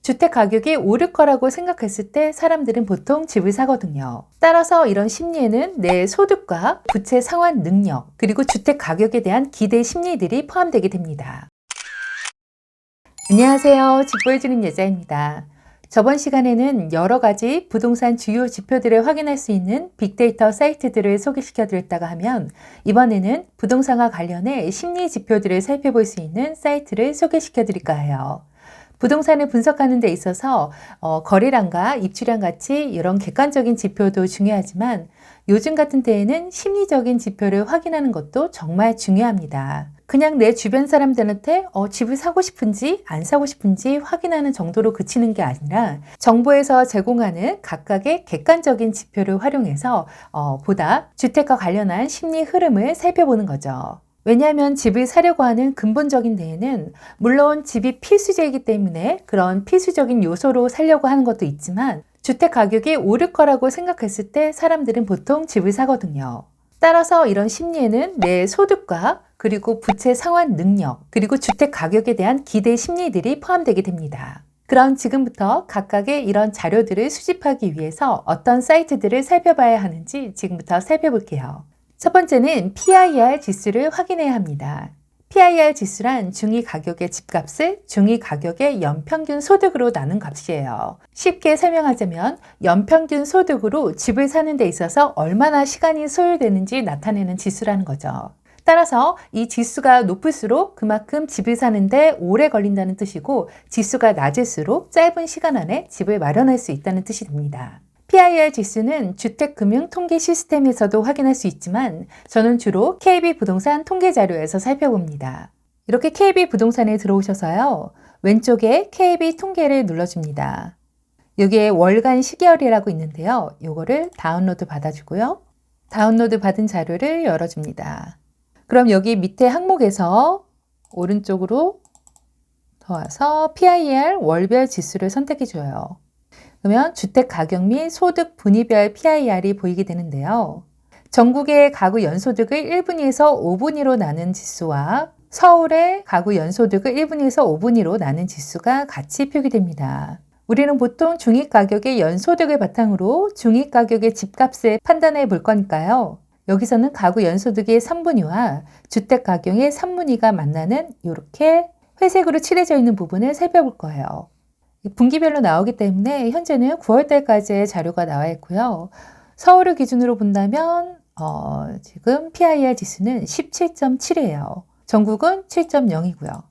주택 가격이 오를 거라고 생각했을 때 사람들은 보통 집을 사거든요. 따라서 이런 심리에는 내 소득과 부채 상환 능력, 그리고 주택 가격에 대한 기대 심리들이 포함되게 됩니다. 안녕하세요. 집 보여주는 여자입니다. 저번 시간에는 여러 가지 부동산 주요 지표들을 확인할 수 있는 빅데이터 사이트들을 소개시켜 드렸다가 하면, 이번에는 부동산과 관련해 심리 지표들을 살펴볼 수 있는 사이트를 소개시켜 드릴까 해요. 부동산을 분석하는 데 있어서 거래량과 입주량 같이 이런 객관적인 지표도 중요하지만, 요즘 같은 때에는 심리적인 지표를 확인하는 것도 정말 중요합니다. 그냥 내 주변 사람들한테 집을 사고 싶은지 안 사고 싶은지 확인하는 정도로 그치는 게 아니라, 정부에서 제공하는 각각의 객관적인 지표를 활용해서 보다 주택과 관련한 심리 흐름을 살펴보는 거죠. 왜냐하면 집을 사려고 하는 근본적인 데에는 물론 집이 필수제이기 때문에 그런 필수적인 요소로 살려고 하는 것도 있지만, 주택 가격이 오를 거라고 생각했을 때 사람들은 보통 집을 사거든요. 따라서 이런 심리에는 내 소득과 그리고 부채 상환 능력, 그리고 주택 가격에 대한 기대 심리들이 포함되게 됩니다. 그럼 지금부터 각각의 이런 자료들을 수집하기 위해서 어떤 사이트들을 살펴봐야 하는지 지금부터 살펴볼게요. 첫 번째는 PIR 지수를 확인해야 합니다. PIR 지수란 중위 가격의 집값을 중위 가격의 연평균 소득으로 나눈 값이에요. 쉽게 설명하자면 연평균 소득으로 집을 사는 데 있어서 얼마나 시간이 소요되는지 나타내는 지수라는 거죠. 따라서 이 지수가 높을수록 그만큼 집을 사는데 오래 걸린다는 뜻이고, 지수가 낮을수록 짧은 시간 안에 집을 마련할 수 있다는 뜻이 됩니다. PIR 지수는 주택금융통계 시스템에서도 확인할 수 있지만, 저는 주로 KB부동산 통계자료에서 살펴봅니다. 이렇게 KB부동산에 들어오셔서요, 왼쪽에 KB통계를 눌러줍니다. 여기에 월간 시계열이라고 있는데요, 이거를 다운로드 받아주고요, 다운로드 받은 자료를 열어줍니다. 그럼 여기 밑에 항목에서 오른쪽으로 더 와서 PIR 월별 지수를 선택해줘요. 그러면 주택 가격 및 소득 분위별 PIR이 보이게 되는데요. 전국의 가구 연소득을 1분위에서 5분위로 나눈 지수와 서울의 가구 연소득을 1분위에서 5분위로 나눈 지수가 같이 표기됩니다. 우리는 보통 중위가격의 연소득을 바탕으로 중위가격의 집값을 판단해 볼 거니까요. 여기서는 가구 연소득의 3분위와 주택 가격의 3분위가 만나는 이렇게 회색으로 칠해져 있는 부분을 살펴볼 거예요. 분기별로 나오기 때문에 현재는 9월달까지의 자료가 나와 있고요. 서울을 기준으로 본다면 지금 PIR 지수는 17.7이에요. 전국은 7.0이고요.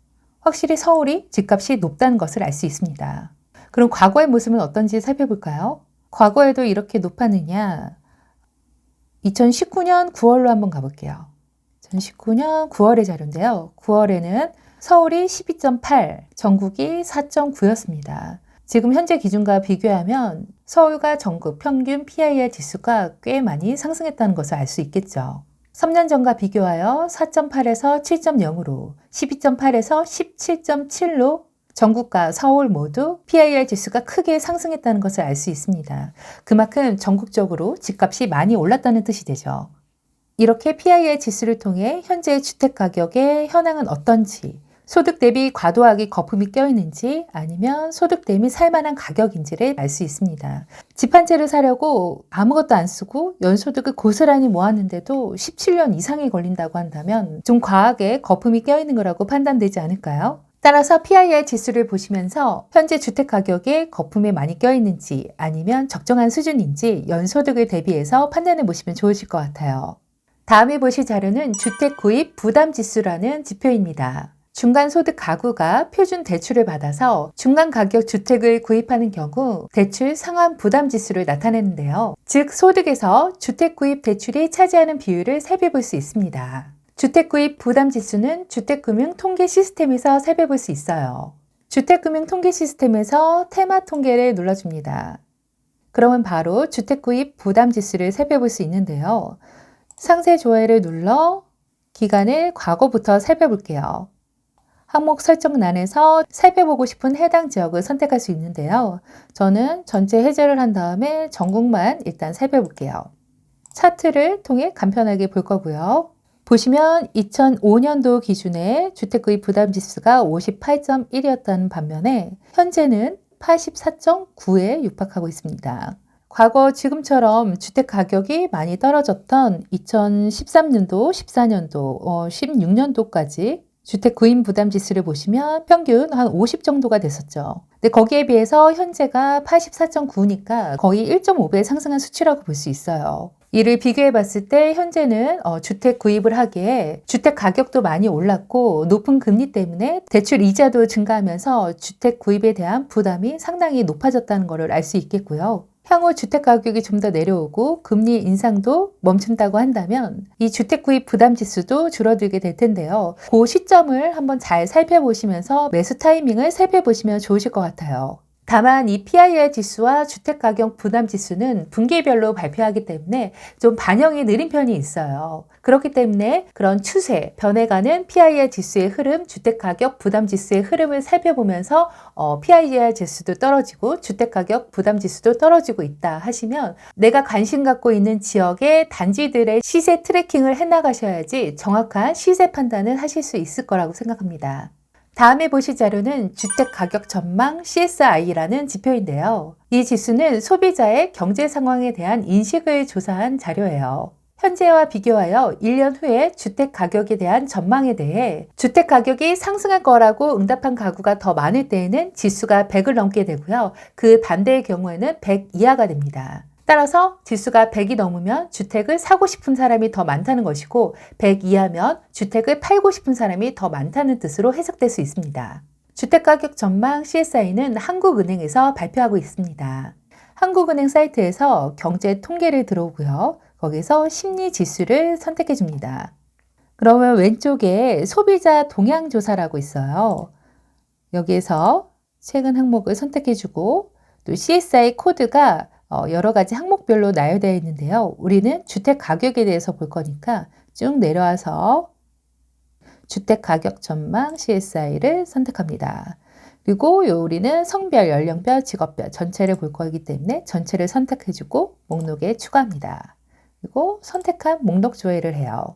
확실히 서울이 집값이 높다는 것을 알 수 있습니다. 그럼 과거의 모습은 어떤지 살펴볼까요? 과거에도 이렇게 높았느냐? 2019년 9월로 한번 가볼게요. 2019년 9월의 자료인데요. 9월에는 서울이 12.8, 전국이 4.9였습니다. 지금 현재 기준과 비교하면 서울과 전국 평균 PIR 지수가 꽤 많이 상승했다는 것을 알 수 있겠죠. 3년 전과 비교하여 4.8에서 7.0으로, 12.8에서 17.7로 전국과 서울 모두 PIR 지수가 크게 상승했다는 것을 알 수 있습니다. 그만큼 전국적으로 집값이 많이 올랐다는 뜻이 되죠. 이렇게 PIR 지수를 통해 현재 주택 가격의 현황은 어떤지, 소득 대비 과도하게 거품이 껴있는지 아니면 소득 대비 살만한 가격인지를 알 수 있습니다. 집 한 채를 사려고 아무것도 안 쓰고 연소득을 고스란히 모았는데도 17년 이상이 걸린다고 한다면 좀 과하게 거품이 껴있는 거라고 판단되지 않을까요? 따라서 PIR 지수를 보시면서 현재 주택 가격에 거품이 많이 껴있는지 아니면 적정한 수준인지 연소득을 대비해서 판단해 보시면 좋으실 것 같아요. 다음에 보실 자료는 주택 구입 부담 지수라는 지표입니다. 중간 소득 가구가 표준 대출을 받아서 중간 가격 주택을 구입하는 경우 대출 상환 부담 지수를 나타내는데요. 즉 소득에서 주택 구입 대출이 차지하는 비율을 살펴볼 수 있습니다. 주택 구입 부담 지수는 주택금융 통계 시스템에서 살펴볼 수 있어요. 주택금융 통계 시스템에서 테마 통계를 눌러줍니다. 그러면 바로 주택 구입 부담 지수를 살펴볼 수 있는데요. 상세 조회를 눌러 기간을 과거부터 살펴볼게요. 항목 설정란에서 살펴보고 싶은 해당 지역을 선택할 수 있는데요. 저는 전체 해제를 한 다음에 전국만 일단 살펴볼게요. 차트를 통해 간편하게 볼 거고요. 보시면 2005년도 기준의 주택구입 부담지수가 58.1이었다는 반면에 현재는 84.9에 육박하고 있습니다. 과거 지금처럼 주택 가격이 많이 떨어졌던 2013년도, 14년도, 16년도까지 주택 구입 부담 지수를 보시면 평균 한 50 정도가 됐었죠. 근데 거기에 비해서 현재가 84.9니까 거의 1.5배 상승한 수치라고 볼 수 있어요. 이를 비교해 봤을 때 현재는 주택 구입을 하기에 주택 가격도 많이 올랐고 높은 금리 때문에 대출 이자도 증가하면서 주택 구입에 대한 부담이 상당히 높아졌다는 것을 알 수 있겠고요. 향후 주택 가격이 좀 더 내려오고 금리 인상도 멈춘다고 한다면 이 주택 구입 부담 지수도 줄어들게 될 텐데요. 그 시점을 한번 잘 살펴보시면서 매수 타이밍을 살펴보시면 좋으실 것 같아요. 다만 이 PIR 지수와 주택가격 부담 지수는 분기별로 발표하기 때문에 좀 반영이 느린 편이 있어요. 그렇기 때문에 그런 추세, 변해가는 PIR 지수의 흐름, 주택가격 부담 지수의 흐름을 살펴보면서 PIR 지수도 떨어지고 주택가격 부담 지수도 떨어지고 있다 하시면 내가 관심 갖고 있는 지역의 단지들의 시세 트래킹을 해나가셔야지 정확한 시세 판단을 하실 수 있을 거라고 생각합니다. 다음에 보실 자료는 주택가격 전망 CSI라는 지표인데요. 이 지수는 소비자의 경제 상황에 대한 인식을 조사한 자료예요. 현재와 비교하여 1년 후에 주택가격에 대한 전망에 대해 주택가격이 상승할 거라고 응답한 가구가 더 많을 때에는 지수가 100을 넘게 되고요. 그 반대의 경우에는 100 이하가 됩니다. 따라서 지수가 100이 넘으면 주택을 사고 싶은 사람이 더 많다는 것이고 100 이하면 주택을 팔고 싶은 사람이 더 많다는 뜻으로 해석될 수 있습니다. 주택가격 전망 CSI는 한국은행에서 발표하고 있습니다. 한국은행 사이트에서 경제 통계를 들어오고요. 거기서 심리지수를 선택해 줍니다. 그러면 왼쪽에 소비자 동향조사라고 있어요. 여기에서 최근 항목을 선택해 주고 또 CSI 코드가 여러 가지 항목별로 나열되어 있는데요. 우리는 주택 가격에 대해서 볼 거니까 쭉 내려와서 주택 가격 전망 CSI를 선택합니다. 그리고 우리는 성별, 연령별, 직업별 전체를 볼 거기 때문에 전체를 선택해주고 목록에 추가합니다. 그리고 선택한 목록 조회를 해요.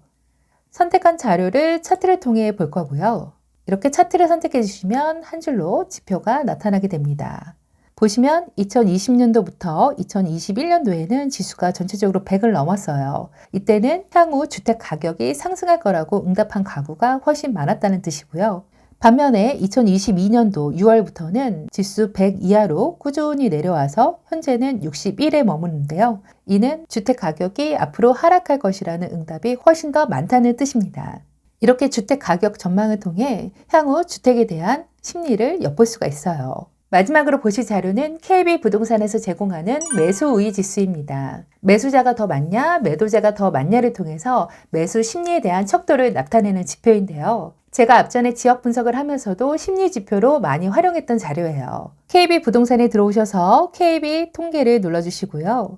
선택한 자료를 차트를 통해 볼 거고요. 이렇게 차트를 선택해 주시면 한 줄로 지표가 나타나게 됩니다. 보시면 2020년도부터 2021년도에는 지수가 전체적으로 100을 넘었어요. 이때는 향후 주택 가격이 상승할 거라고 응답한 가구가 훨씬 많았다는 뜻이고요. 반면에 2022년도 6월부터는 지수 100 이하로 꾸준히 내려와서 현재는 61에 머무는데요. 이는 주택 가격이 앞으로 하락할 것이라는 응답이 훨씬 더 많다는 뜻입니다. 이렇게 주택 가격 전망을 통해 향후 주택에 대한 심리를 엿볼 수가 있어요. 마지막으로 보실 자료는 KB 부동산에서 제공하는 매수 우위 지수입니다. 매수자가 더 많냐, 매도자가 더 많냐를 통해서 매수 심리에 대한 척도를 나타내는 지표인데요. 제가 앞전에 지역 분석을 하면서도 심리 지표로 많이 활용했던 자료예요. KB 부동산에 들어오셔서 KB 통계를 눌러주시고요.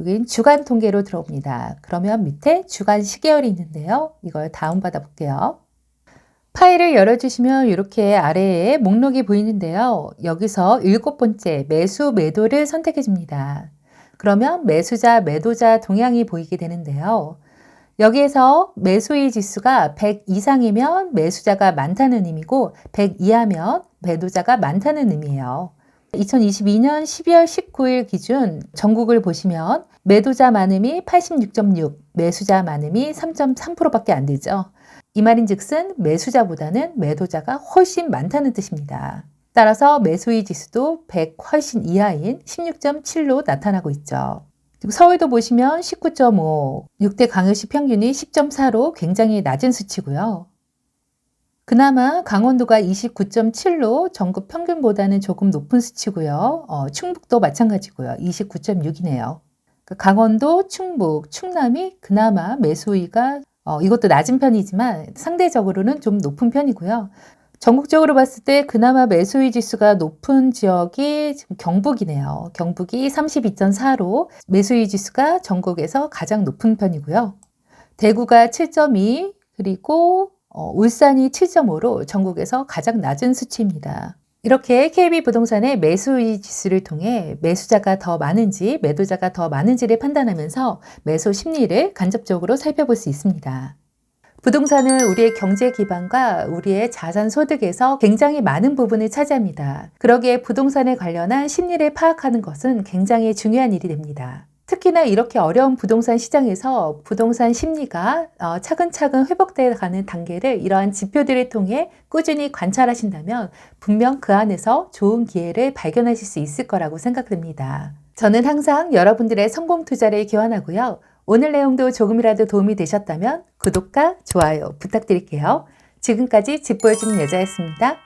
여긴 주간 통계로 들어옵니다. 그러면 밑에 주간 시계열이 있는데요. 이걸 다운받아 볼게요. 파일을 열어주시면 이렇게 아래에 목록이 보이는데요. 여기서 7번째 매수 매도를 선택해 줍니다. 그러면 매수자 매도자 동향이 보이게 되는데요. 여기에서 매수의 지수가 100 이상이면 매수자가 많다는 의미고 100 이하면 매도자가 많다는 의미예요. 2022년 12월 19일 기준 전국을 보시면 매도자 많음이 86.6, 매수자 많음이 3.3%밖에 안 되죠. 이 말인즉슨 매수자보다는 매도자가 훨씬 많다는 뜻입니다. 따라서 매수의 지수도 100 훨씬 이하인 16.7로 나타나고 있죠. 그리고 서울도 보시면 19.5, 6대 광역시 평균이 10.4로 굉장히 낮은 수치고요. 그나마 강원도가 29.7로 전국 평균보다는 조금 높은 수치고요. 충북도 마찬가지고요. 29.6이네요. 강원도, 충북, 충남이 그나마 매수의가 이것도 낮은 편이지만 상대적으로는 좀 높은 편이고요. 전국적으로 봤을 때 그나마 매수의 지수가 높은 지역이 지금 경북이네요. 경북이 32.4로 매수의 지수가 전국에서 가장 높은 편이고요. 대구가 7.2 그리고 울산이 7.5로 전국에서 가장 낮은 수치입니다. 이렇게 KB부동산의 매수의 지수를 통해 매수자가 더 많은지 매도자가 더 많은지를 판단하면서 매수 심리를 간접적으로 살펴볼 수 있습니다. 부동산은 우리의 경제 기반과 우리의 자산 소득에서 굉장히 많은 부분을 차지합니다. 그러기에 부동산에 관련한 심리를 파악하는 것은 굉장히 중요한 일이 됩니다. 특히나 이렇게 어려운 부동산 시장에서 부동산 심리가 차근차근 회복되어 가는 단계를 이러한 지표들을 통해 꾸준히 관찰하신다면 분명 그 안에서 좋은 기회를 발견하실 수 있을 거라고 생각됩니다. 저는 항상 여러분들의 성공 투자를 기원하고요. 오늘 내용도 조금이라도 도움이 되셨다면 구독과 좋아요 부탁드릴게요. 지금까지 집 보여주는 여자였습니다.